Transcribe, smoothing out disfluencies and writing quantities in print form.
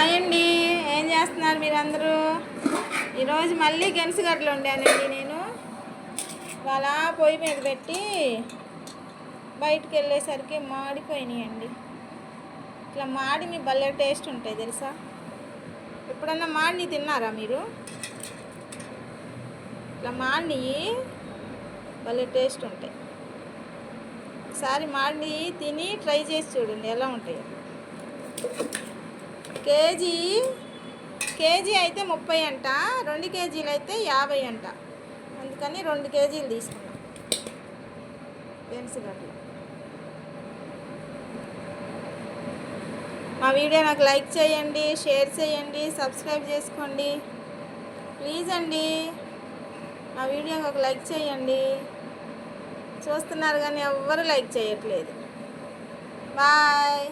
Hi అండి, ఏం చేస్తున్నారు మీరందరూ? ఈరోజు మళ్ళీ గెనుసుగడ్డలు వండానండి. నేను వాళ్ళ పొయ్యి మీద పెట్టి బయటికి వెళ్ళేసరికి మాడిపోయినాయండి. ఇట్లా మాడిని భలే టేస్ట్ ఉంటాయి తెలుసా. ఎప్పుడన్నా మాడిని తిన్నారా మీరు? ఇట్లా మాడిని భలే టేస్ట్ ఉంటాయి. ఒకసారి మాడిని తిని ట్రై చేసి చూడండి ఎలా ఉంటాయో. కేజీ అయితే 30 అంట, 2 కేజీలు అయితే 50 అంట. అందుకని 2 కేజీలు తీసుకున్నాం గెనుసుగడ్డలు. మా వీడియో నాకు లైక్ చేయండి, షేర్ చేయండి, సబ్స్క్రైబ్ చేసుకోండి ప్లీజ్ అండి. మా వీడియోకి ఒక లైక్ చేయండి. చూస్తున్నారు కానీ ఎవ్వరు లైక్ చేయట్లేదు. బాయ్.